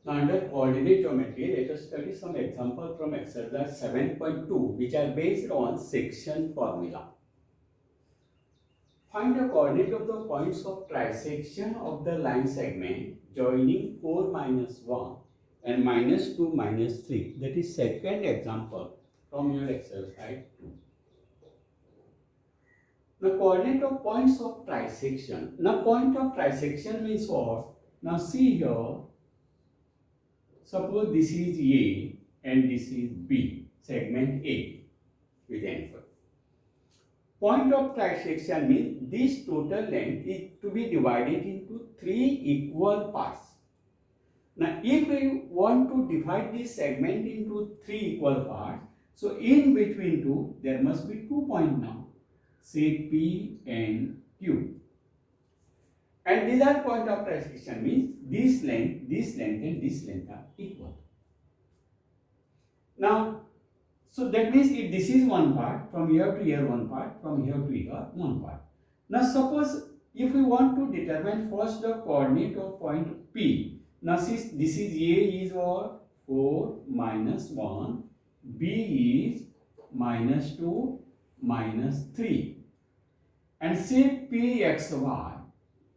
Now, under coordinate geometry, let us study some examples from exercise 7.2, which are based on section formula. Find the coordinate of the points of trisection of the line segment joining 4 minus 1 and minus 2 minus 3. That is second example from your exercise 2. The coordinate of points of trisection. Now, point of trisection means what? Now, see here. Suppose this is A and this is B, segment A with N4. Point of trisection means this total length is to be divided into 3 equal parts. Now, if we want to divide this segment into 3 equal parts, so in between two, there must be 2 points now, say P and Q. And these are point of trisection means this length and this length are equal. Now, so that means if this is one part, from here to here one part, from here to here one part. Now, suppose if we want to determine first the coordinate of point P. Now, since this is A is what? 4 minus 1, B is minus 2 minus 3. And say P x y,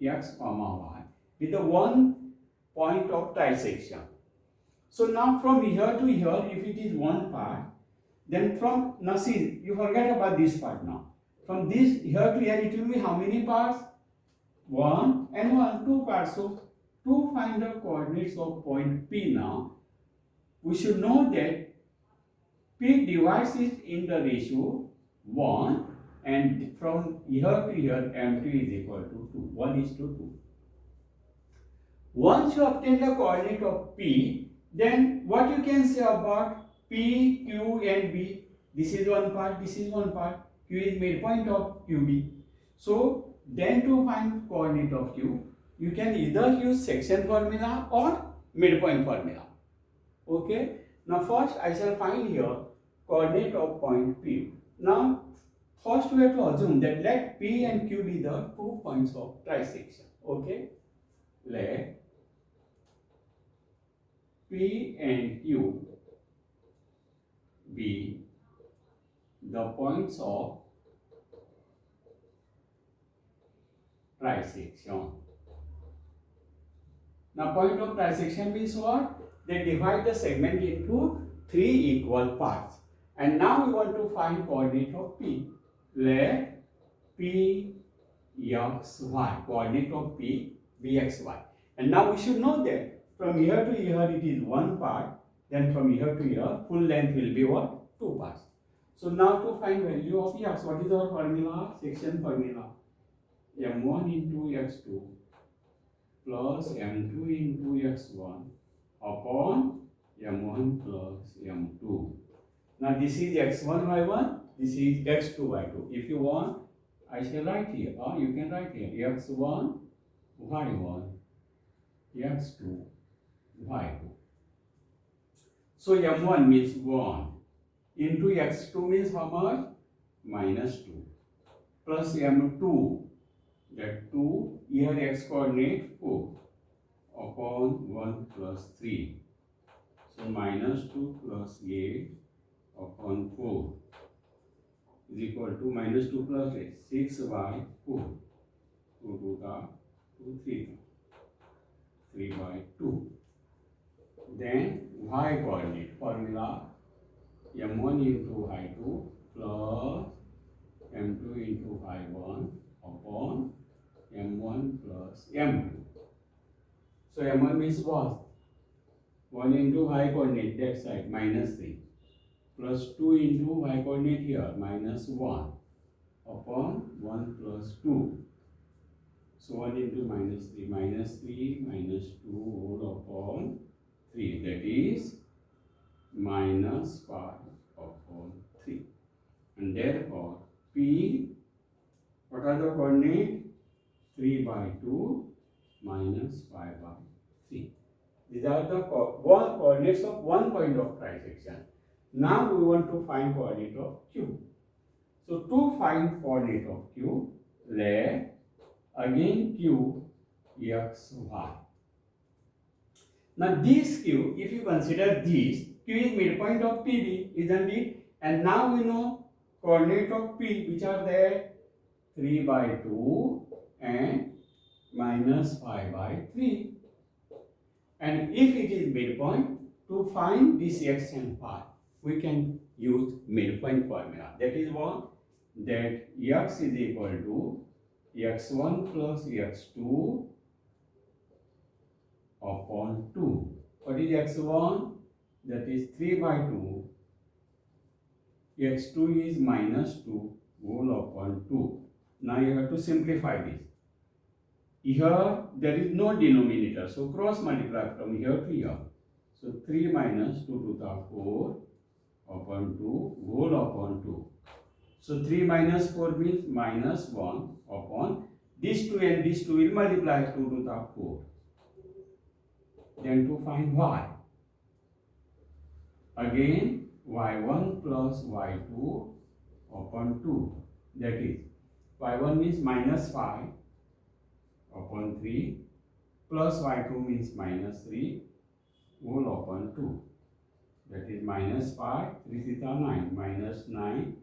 x comma y, with the one point of trisection. So now from here to here, if it is one part, then from, now see, you forget about this part now. From this here to here, it will be how many parts? 1 and 1, 2 parts. So to find the coordinates of point P now, we should know that P divides it in the ratio 1, and from here to here, M2 is equal to 2. 1 is to 2. Once you obtain the coordinate of P, then what you can say about P, Q and B? This is one part, this is one part. Q is midpoint of QB. So, then to find coordinate of Q, you can either use section formula or midpoint formula. Okay. Now, first I shall find here coordinate of point P. Now, first we have to assume that let P and Q be the 2 points of trisection. Okay. Let P and Q be the points of trisection. Now, point of trisection means what? They divide the segment into 3 equal parts. And now we want to find coordinate of P. Let P x y, coordinate of P be x y. And now we should know that from here to here it is one part, then from here to here full length will be what? 2 parts. So now to find value of x, what is our formula? Section formula. M1 into x2 plus M2 into x1 upon M1 plus M2. Now this is x1 y1, this is x2 y2. If you want, I shall write here, or you can write here x1 y1 x2 y2. So M1 means 1 into x2 means how much? Minus 2 plus M2, that 2 here x coordinate 4 upon 1 plus 3. So minus 2 plus 8 upon 4 is equal to minus 2 plus 8, 6 by 4. 2 to the 2, 3 by 2. Then y coordinate formula M1 into y2 plus M2 into y1 upon M1 plus M2. So M1 means what? 1 into y coordinate that side minus 3 plus 2 into y coordinate here minus 1 upon 1 plus 2. So 1 into minus 3 minus 2 whole upon 3, that is minus 5 upon 3. And therefore P, what are the coordinates? 3 by 2 minus 5 by 3. These are the coordinates of one point of trisection. Now we want to find coordinate of Q. So to find coordinate of Q, let again Q x y. Now this Q, if you consider this, Q is midpoint of PB, isn't it? And now we know coordinate of P, which are there 3 by 2 and minus 5 by 3. And if it is midpoint, to find this x and phi, we can use midpoint formula. That is what? That x is equal to x1 plus x2 upon 2. What is x1? That is 3 by 2. x2 is minus 2 whole upon 2. Now you have to simplify this. Here there is no denominator, so cross multiply from here to here. So 3 minus 2 to the 4 upon 2 whole upon 2. So 3 minus 4 means minus 1 upon these 2 and these 2 will multiply 2 to the 4. Then to find y. Again y1 plus y2 upon 2. That is y1 means minus 5 upon 3 plus y2 means minus 3 whole upon 2. That is minus 5, 3 theta 9, minus 9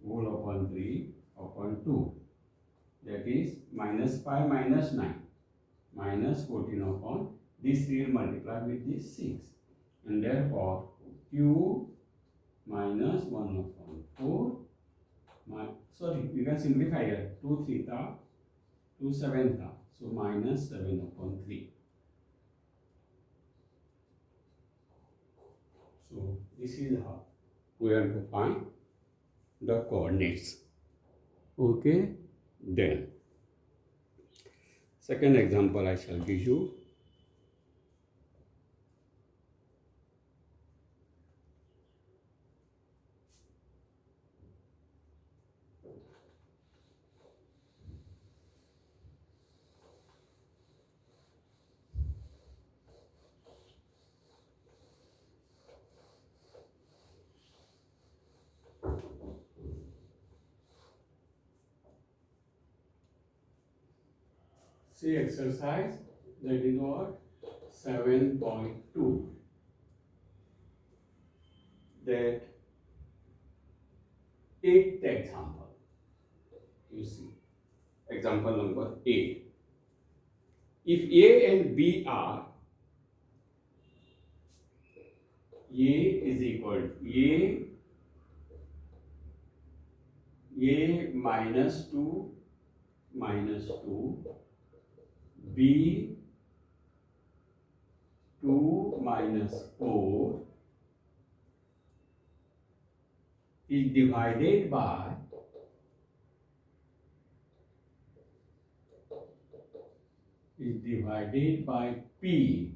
whole upon 3 upon 2. That is minus 5 minus 9, minus 14 upon this 3 will multiply with this 6. And therefore Q minus 1 upon 4, we can simplify here, 2 theta, 2 seventh, so minus 7 upon 3. So this is how we are to find the coordinates. Okay, then second example I shall give you. See exercise, that is what? 7.2. That 8th example. You see, example number 8. If A and B are, A is equal to A minus 2 minus 2, B 2 minus 4 is divided by P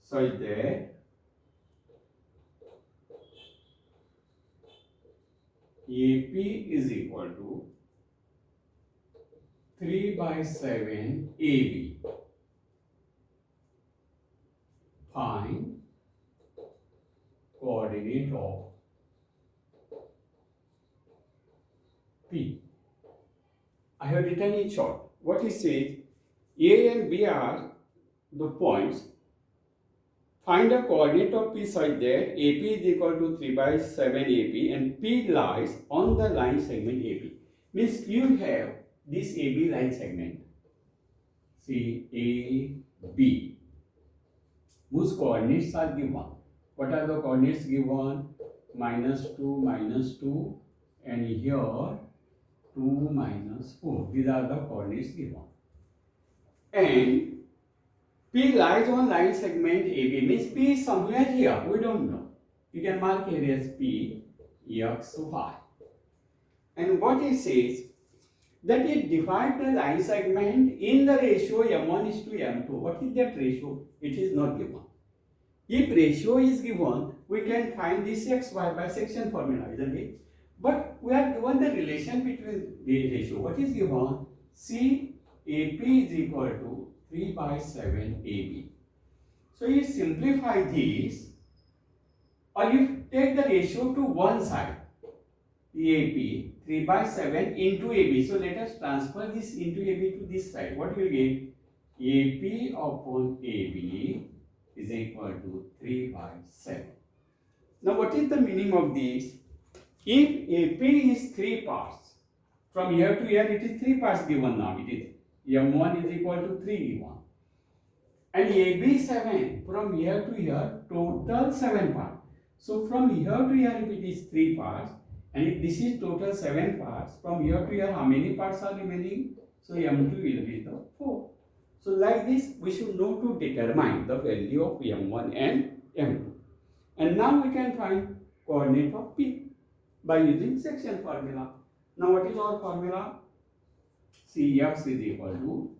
such that AP is equal to 3 by 7 AB. Find coordinate of P. I have written in short. What it says, A and B are the points. Find a coordinate of P such that AP is equal to 3 by 7 AB and P lies on the line segment AB. Means you have this AB line segment. See AB, whose coordinates are given. What are the coordinates given? Minus 2, and here 2 minus 4. These are the coordinates given. And P lies on line segment AB, means P is somewhere here, we don't know. You can mark here as P, X, Y. And what it says, that it divides the line segment in the ratio M1 is to M2. What is that ratio? It is not given. If ratio is given, we can find this XY by section formula, isn't it? But we are given the relation between the ratio. What is given? C AP is equal to 3 by 7 AB. So you simplify this, or you take the ratio to one side, AP, 3 by 7 into AB. So let us transfer this into AB to this side. What will get? AP upon AB is equal to 3 by 7. Now what is the meaning of this? If AP is 3 parts, from here to here it is 3 parts given now. It is M1 is equal to 3 given. And AB 7, from here to here, total 7 parts. So from here to here, if it is 3 parts, and if this is total 7 parts, from here to here, how many parts are remaining? So M2 will be the 4. So like this, we should know to determine the value of M1 and M2. And now we can find coordinate of P by using section formula. Now what is our formula? Cx is equal to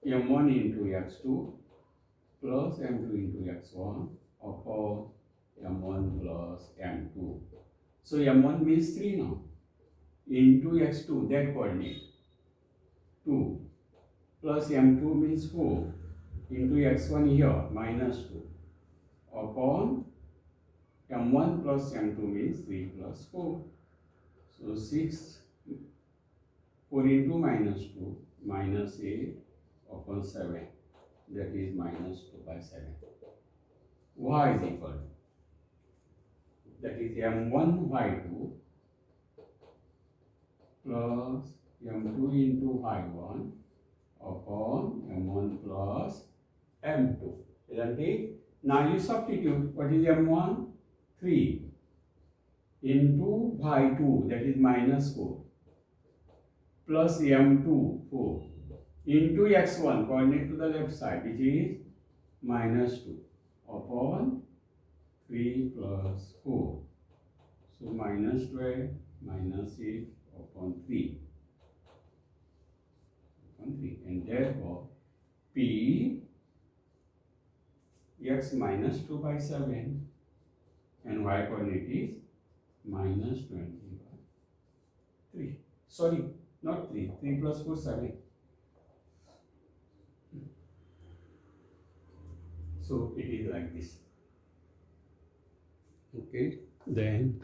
M1 into x2 plus M2 into x1 upon M1 plus M2. So M1 means 3 now. Into x2, that coordinate 2 plus M2 means 4 into x1 here minus 2 upon M1 plus M2 means 3 plus 4. So 6, 4 into minus 2 minus 8 upon 7, that is minus 2 by 7. Y is equal to, that is M1 Y2 plus M2 into Y1 upon M1 plus M2. Isn't it? Now you substitute. What is M1? 3 into Y2, that is minus 4, plus M2 4 into x1, coordinate to the left side, which is minus 2 upon 3 plus 4. So minus 12 minus 8 upon 3. And therefore P x minus 2 by 7 and y coordinate is minus 20 by 3. Sorry, not 3. 3 plus 4, 7. So it is like this. Okay, then